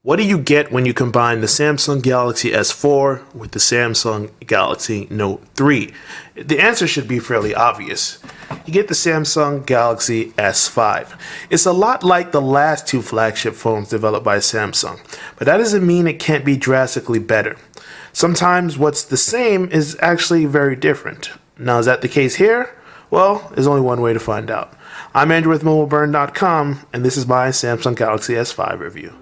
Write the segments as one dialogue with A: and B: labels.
A: What do you get when you combine the Samsung Galaxy S4 with the Samsung Galaxy Note 3? The answer should be fairly obvious. You get the Samsung Galaxy S5. It's a lot like the last two flagship phones developed by Samsung, but that doesn't mean it can't be drastically better. Sometimes what's the same is actually very different. Now, is that the case here? Well, there's only one way to find out. I'm Andrew with mobileburn.com, and this is my Samsung Galaxy S5 review.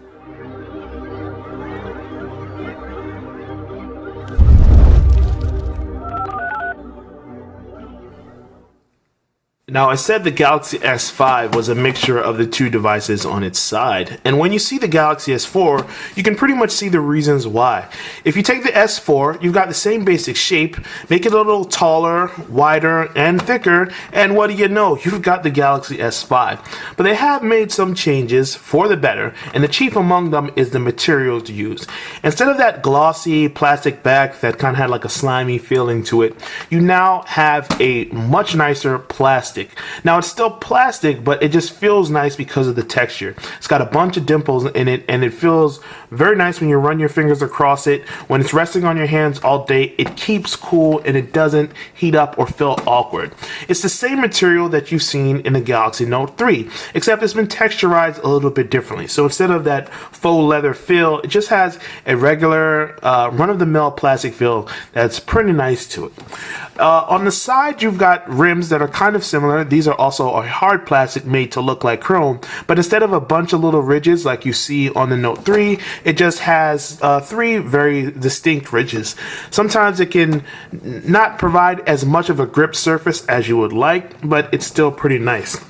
A: Now, I said the Galaxy S5 was a mixture of the two devices on its side, and when you see the Galaxy S4, you can pretty much see the reasons why. If you take the S4, you've got the same basic shape, make it a little taller, wider, and thicker, and what do you know, you've got the Galaxy S5. But they have made some changes for the better, and the chief among them is the materials used. Instead of that glossy plastic back that kind of had like a slimy feeling to it, you now have a much nicer plastic. Now, it's still plastic, but it just feels nice because of the texture. It's got a bunch of dimples in it, and it feels very nice when you run your fingers across it. When it's resting on your hands all day, it keeps cool and it doesn't heat up or feel awkward. It's the same material that you've seen in the Galaxy Note 3, except it's been texturized a little bit differently. So instead of that faux leather feel, it just has a regular run-of-the-mill plastic feel that's pretty nice to it. On the side, you've got rims that are kind of similar. These are also a hard plastic made to look like chrome, but instead of a bunch of little ridges like you see on the Note 3, it just has three very distinct ridges. Sometimes it can not provide as much of a grip surface as you would like, but it's still pretty nice.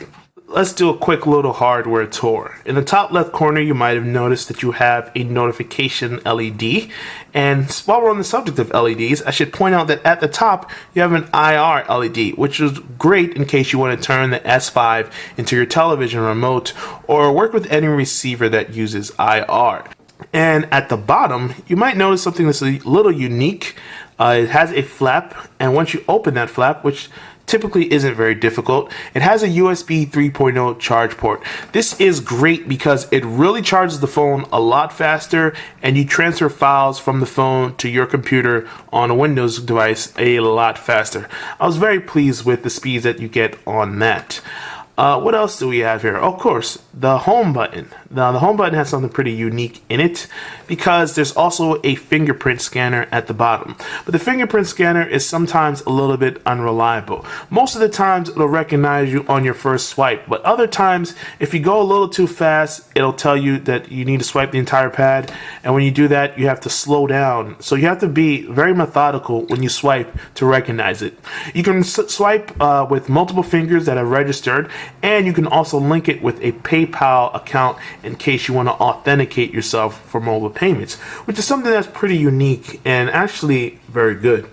A: Let's do a quick little hardware tour. In the top left corner, you might have noticed that you have a notification LED. And while we're on the subject of LEDs, I should point out that at the top, you have an IR LED, which is great in case you want to turn the S5 into your television remote or work with any receiver that uses IR. And at the bottom, you might notice something that's a little unique. It has a flap, and once you open that flap, which typically isn't very difficult, it has a USB 3.0 charge port. This is great because it really charges the phone a lot faster, and you transfer files from the phone to your computer on a Windows device a lot faster. I was very pleased with the speeds that you get on that. What else do we have here? Of course, the home button. Now, the home button has something pretty unique in it because there's also a fingerprint scanner at the bottom. But the fingerprint scanner is sometimes a little bit unreliable. Most of the times, it'll recognize you on your first swipe, but other times, if you go a little too fast, it'll tell you that you need to swipe the entire pad, and when you do that, you have to slow down. So you have to be very methodical when you swipe to recognize it. You can swipe with multiple fingers that are registered, and you can also link it with a PayPal account in case you want to authenticate yourself for mobile payments, which is something that's pretty unique and actually very good.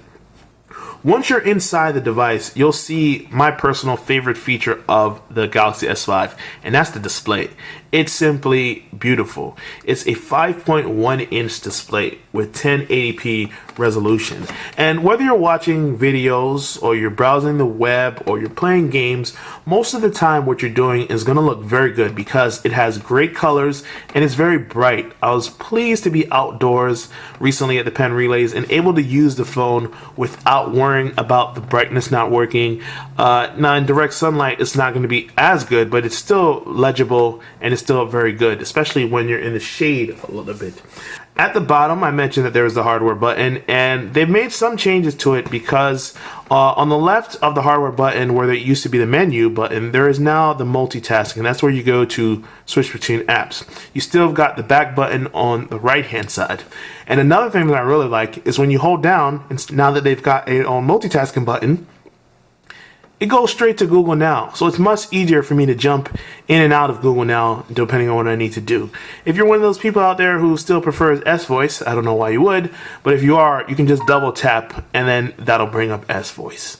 A: Once you're inside the device, you'll see my personal favorite feature of the Galaxy S5, and that's the display. It's simply beautiful. It's a 5.1-inch display with 1080p resolution. And whether you're watching videos or you're browsing the web or you're playing games, most of the time what you're doing is going to look very good because it has great colors and it's very bright. I was pleased to be outdoors recently at the Pen Relays and able to use the phone without worrying about the brightness not working. Now in direct sunlight, it's not going to be as good, but it's still legible and it's still very good, especially when you're in the shade a little bit. At the bottom, I mentioned that there was the hardware button, and they've made some changes to it because on the left of the hardware button, where there used to be the menu button, there is now the multitasking. That's where you go to switch between apps. You still have got the back button on the right-hand side. And another thing that I really like is when you hold down, and now that they've got a multitasking button, it goes straight to Google Now. So it's much easier for me to jump in and out of Google Now depending on what I need to do. If you're one of those people out there who still prefers S Voice, I don't know why you would, but if you are, you can just double tap and then that'll bring up S Voice.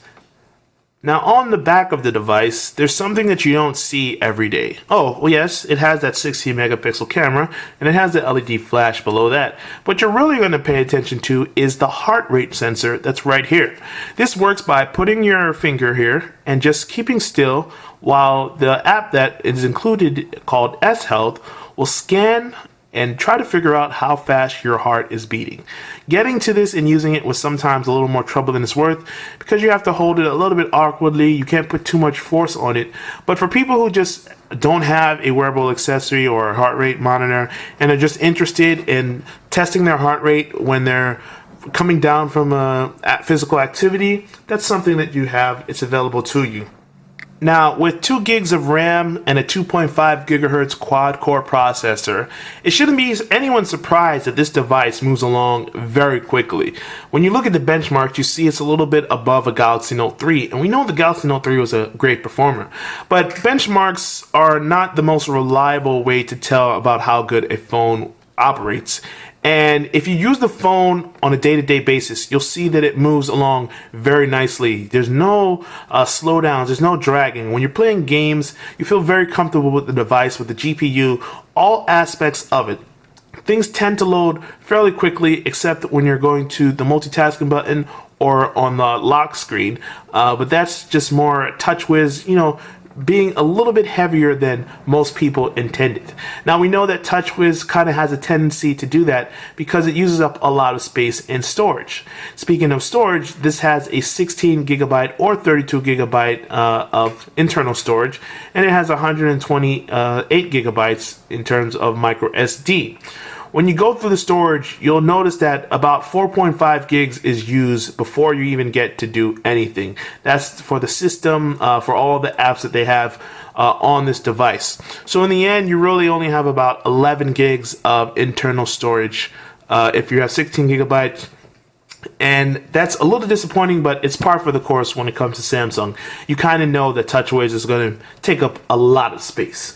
A: Now, on the back of the device, there's something that you don't see every day. Oh, well, yes, it has that 16 megapixel camera, and it has the LED flash below that. What you're really going to pay attention to is the heart rate sensor that's right here. This works by putting your finger here and just keeping still while the app that is included called S Health will scan and try to figure out how fast your heart is beating. Getting to this and using it was sometimes a little more trouble than it's worth because you have to hold it a little bit awkwardly. You can't put too much force on it. But for people who just don't have a wearable accessory or a heart rate monitor and are just interested in testing their heart rate when they're coming down from a physical activity, that's something that you have. It's available to you. Now, with 2 gigs of RAM and a 2.5 gigahertz quad-core processor, it shouldn't be anyone surprised that this device moves along very quickly. When you look at the benchmarks, you see it's a little bit above a Galaxy Note 3, and we know the Galaxy Note 3 was a great performer. But benchmarks are not the most reliable way to tell about how good a phone operates. And if you use the phone on a day-to-day basis, you'll see that it moves along very nicely. There's no slowdowns, there's no dragging. When you're playing games, you feel very comfortable with the device, with the GPU, all aspects of it. Things tend to load fairly quickly, except when you're going to the multitasking button or on the lock screen. But that's just more TouchWiz, being a little bit heavier than most people intended. Now we know that TouchWiz kind of has a tendency to do that because it uses up a lot of space in storage. Speaking of storage, this has a 16 gigabyte or 32 gigabyte of internal storage, and it has 128 gigabytes in terms of micro SD. When you go through the storage, you'll notice that about 4.5 gigs is used before you even get to do anything. That's for the system, for all the apps that they have on this device. So in the end, you really only have about 11 gigs of internal storage if you have 16 gigabytes. And that's a little disappointing, but it's par for the course when it comes to Samsung. You kind of know that TouchWiz is going to take up a lot of space.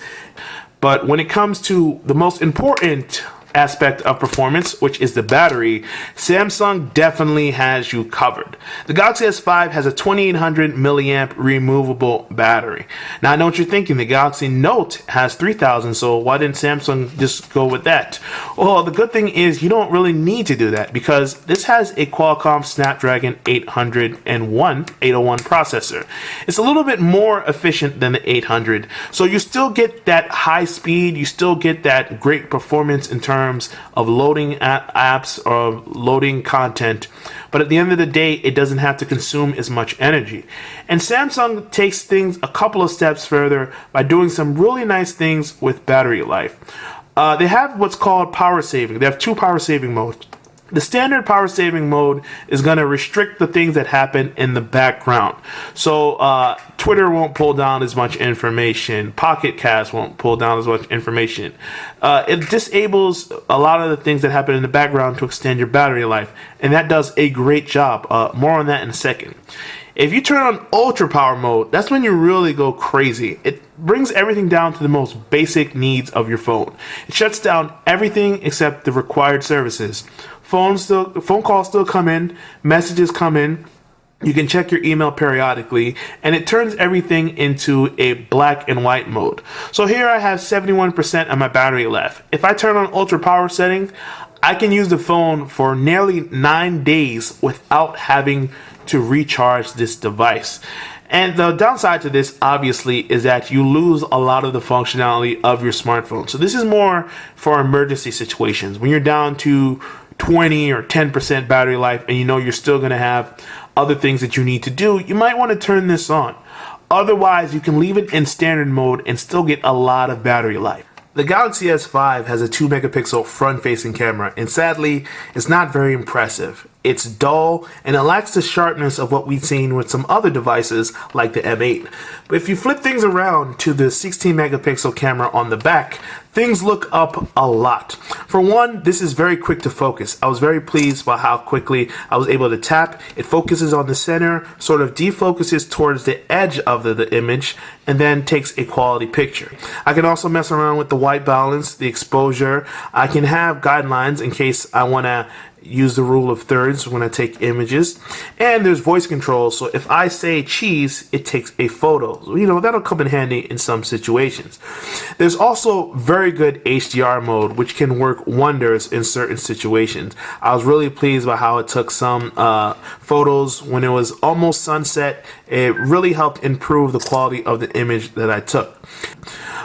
A: But when it comes to the most important aspect of performance, which is the battery, Samsung definitely has you covered. The Galaxy S5 has a 2800 milliamp removable battery. Now I know what you're thinking, the Galaxy Note has 3000, so why didn't Samsung just go with that? Well, the good thing is you don't really need to do that because this has a Qualcomm Snapdragon 801 processor. It's a little bit more efficient than the 800, so you still get that high speed, you still get that great performance in terms of loading apps or loading content, but at the end of the day, it doesn't have to consume as much energy. And Samsung takes things a couple of steps further by doing some really nice things with battery life. They have what's called power saving. They have 2 power saving modes. The standard power saving mode is going to restrict the things that happen in the background. So Twitter won't pull down as much information. Pocket Cast won't pull down as much information. It disables a lot of the things that happen in the background to extend your battery life. And that does a great job. More on that in a second. If you turn on ultra power mode, that's when you really go crazy. It brings everything down to the most basic needs of your phone. It shuts down everything except the required services. Phone calls still come in, messages come in, you can check your email periodically, and it turns everything into a black and white mode. So here I have 71% of my battery left. If I turn on ultra power settings, I can use the phone for nearly 9 days without having to recharge this device. And the downside to this, obviously, is that you lose a lot of the functionality of your smartphone. So this is more for emergency situations. When you're down to 20 or 10% battery life and you know you're still going to have other things that you need to do, you might want to turn this on. Otherwise, you can leave it in standard mode and still get a lot of battery life. The Galaxy S5 has a 2 megapixel front-facing camera, and sadly, it's not very impressive. It's dull, and it lacks the sharpness of what we've seen with some other devices like the M8. But if you flip things around to the 16 megapixel camera on the back, things look up a lot. For one, this is very quick to focus. I was very pleased by how quickly I was able to tap. It focuses on the center, sort of defocuses towards the edge of the image, and then takes a quality picture. I can also mess around with the white balance, the exposure. I can have guidelines in case I want to use the rule of thirds when I take images. And there's voice control, so if I say cheese, it takes a photo. That'll come in handy in some situations. There's also very good HDR mode, which can work wonders in certain situations. I was really pleased by how it took some photos when it was almost sunset. It really helped improve the quality of the image that I took.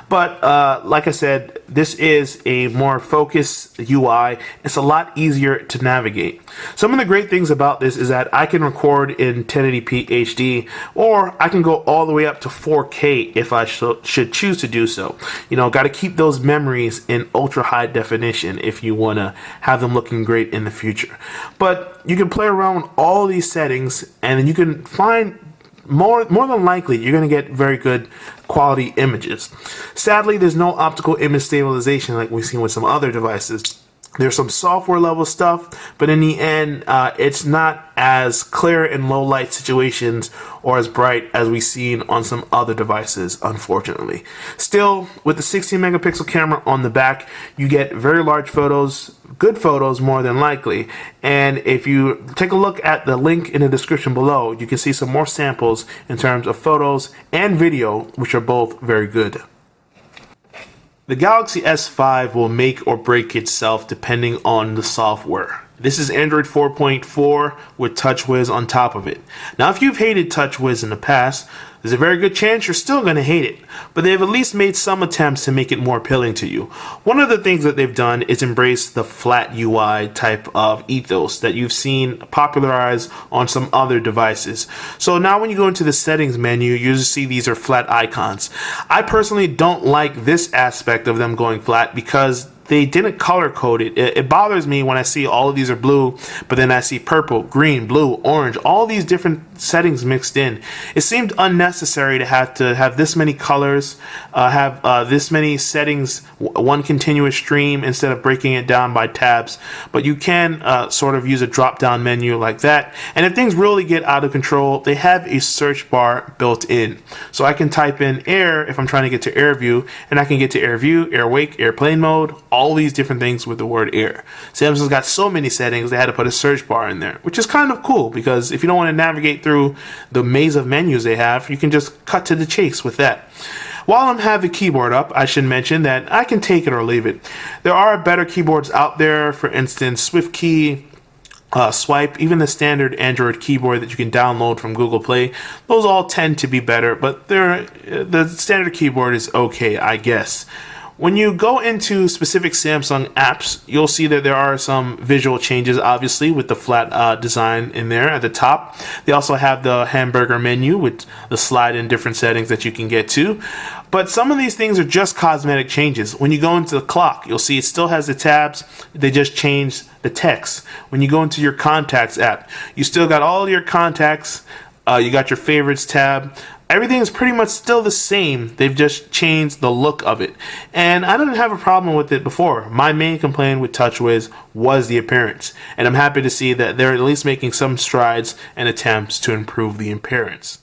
A: But like I said, this is a more focused UI. It's a lot easier to navigate. Some of the great things about this is that I can record in 1080p HD, or I can go all the way up to 4K if I should choose to do so. You know, got to keep those memories in ultra high definition if you want to have them looking great in the future. But you can play around with all these settings, and you can find more than likely you're going to get very good quality images. Sadly, there's no optical image stabilization like we've seen with some other devices. There's some software level stuff, but in the end, it's not as clear in low light situations or as bright as we've seen on some other devices, unfortunately. Still, with the 16 megapixel camera on the back, you get very large photos, good photos more than likely. And if you take a look at the link in the description below, you can see some more samples in terms of photos and video, which are both very good. The Galaxy S5 will make or break itself depending on the software. This is Android 4.4 with TouchWiz on top of it. Now, if you've hated TouchWiz in the past, there's a very good chance you're still going to hate it, but they've at least made some attempts to make it more appealing to you. One of the things that they've done is embrace the flat UI type of ethos that you've seen popularized on some other devices. So now when you go into the settings menu, you just see these are flat icons. I personally don't like this aspect of them going flat because they didn't color code it. It bothers me when I see all of these are blue, but then I see purple, green, blue, orange, all these different settings mixed in. It seemed unnecessary to have this many colors, have this many settings, one continuous stream instead of breaking it down by tabs. But you can sort of use a drop-down menu like that. And if things really get out of control, they have a search bar built in. So I can type in air if I'm trying to get to air view, and I can get to air view, air wake, airplane mode, all these different things with the word air. Samsung's got so many settings, they had to put a search bar in there, which is kind of cool because if you don't want to navigate through the maze of menus they have, you can just cut to the chase with that. While I have the keyboard up, I should mention that I can take it or leave it. There are better keyboards out there, for instance, SwiftKey, Swipe, even the standard Android keyboard that you can download from Google Play. Those all tend to be better, but the standard keyboard is okay, I guess. When you go into specific Samsung apps, you'll see that there are some visual changes, obviously, with the flat design in there at the top. They also have the hamburger menu with the slide in different settings that you can get to. But some of these things are just cosmetic changes. When you go into the clock, you'll see it still has the tabs. They just changed the text. When you go into your contacts app, you still got all your contacts. You got your favorites tab. Everything is pretty much still the same. They've just changed the look of it. And I didn't have a problem with it before. My main complaint with TouchWiz was the appearance. And I'm happy to see that they're at least making some strides and attempts to improve the appearance.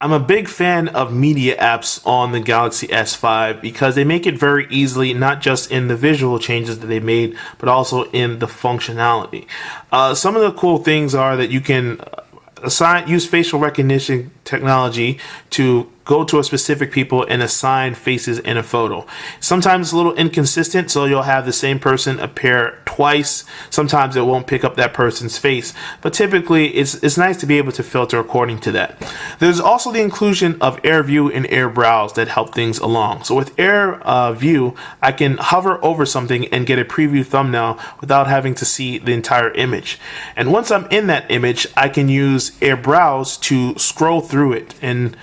A: I'm a big fan of media apps on the Galaxy S5 because they make it very easily, not just in the visual changes that they made, but in the functionality. Some of the cool things are that you can use facial recognition technology to go to a specific people and assign faces in a photo. Sometimes it's a little inconsistent, so you'll have the same person appear twice. Sometimes it won't pick up that person's face, but typically it's nice to be able to filter according to that. There's also the inclusion of Air View and Air Browse that help things along. So with Air View, I can hover over something and get a preview thumbnail without having to see the entire image. And once I'm in that image, I can use Air Browse to scroll through it, and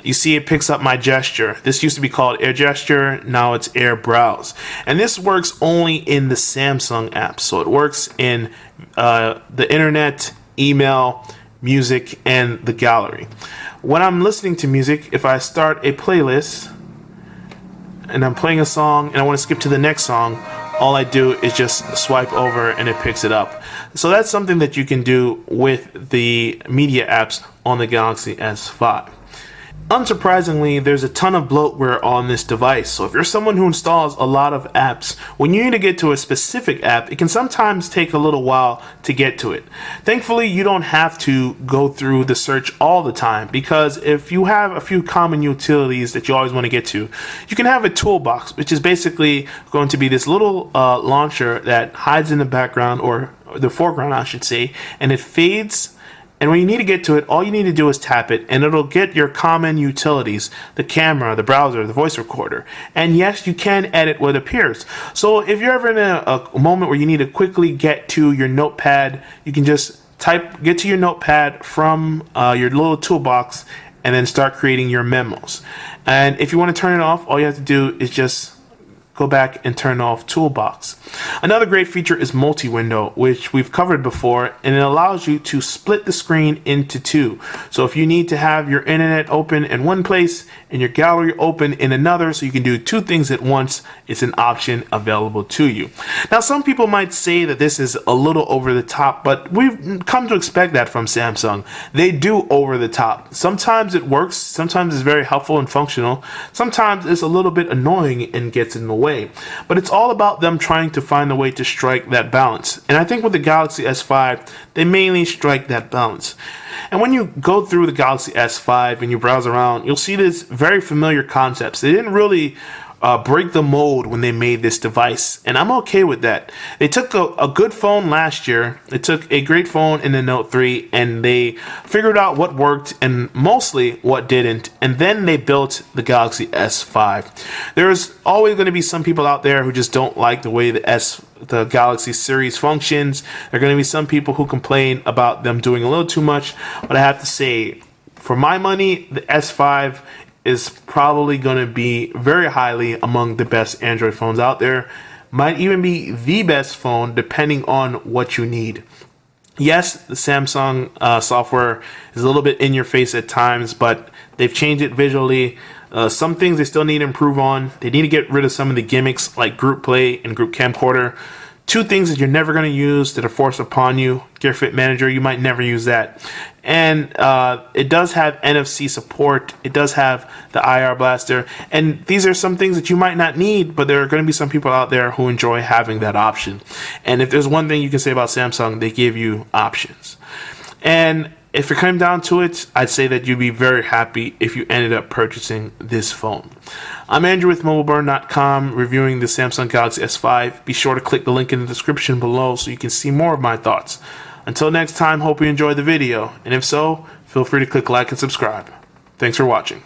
A: you see it picks up my gesture. This used to be called Air Gesture, now it's Air Browse. And this works only in the Samsung app. So it works in the internet, email, music, and the gallery. When I'm listening to music, if I start a playlist and I'm playing a song and I want to skip to the next song, all I do is just swipe over and it picks it up. So that's something that you can do with the media apps on the Galaxy S5. Unsurprisingly, there's a ton of bloatware on this device, so if you're someone who installs a lot of apps, when you need to get to a specific app, it can sometimes take a little while to get to it. Thankfully, you don't have to go through the search all the time, because if you have a few common utilities that you always want to get to, you can have a toolbox, which is basically going to be this little launcher that hides in the background, or the foreground I should say, and it fades And when you need to get to it, all you need to do is tap it, and it'll get your common utilities, the camera, the browser, the voice recorder. And yes, you can edit what appears. So if you're ever in a moment where you need to quickly get to your notepad, you can just get to your notepad from your little toolbox and then start creating your memos. And if you want to turn it off, all you have to do is just go back and turn off Toolbox. Another great feature is multi-window, which we've covered before, and it allows you to split the screen into two. So if you need to have your internet open in one place and your gallery open in another, so you can do two things at once, it's an option available to you. Now, some people might say that this is a little over the top, but we've come to expect that from Samsung. They do over the top. Sometimes it works, sometimes it's very helpful and functional, sometimes it's a little bit annoying and gets in the way. But it's all about them trying to find a way to strike that balance. And I think with the Galaxy S5, they mainly strike that balance. And when you go through the Galaxy S5 and you browse around, you'll see this very familiar concepts. They didn't really break the mold when they made this device, and I'm okay with that. They took a good phone last year, they took a great phone in the Note 3, and they figured out what worked and mostly what didn't, and then they built the Galaxy S5. There's always going to be some people out there who just don't like the way the Galaxy series functions. There are going to be some people who complain about them doing a little too much, but I have to say, for my money, the S5 is probably going to be very highly among the best Android phones out there. Might even be the best phone depending on what you need. Yes, the Samsung software is a little bit in your face at times, but they've changed it visually. Some things they still need to improve on. They need to get rid of some of the gimmicks like group play and group camcorder. Two things that you're never going to use that are forced upon you. GearFit Manager, you might never use that. And it does have NFC support. It does have the IR blaster. And these are some things that you might not need, but there are going to be some people out there who enjoy having that option. And if there's one thing you can say about Samsung, they give you options. And if it came down to it, I'd say that you'd be very happy if you ended up purchasing this phone. I'm Andrew with mobileburn.com reviewing the Samsung Galaxy S5. Be sure to click the link in the description below so you can see more of my thoughts. Until next time, hope you enjoyed the video, and if so, feel free to click like and subscribe. Thanks for watching.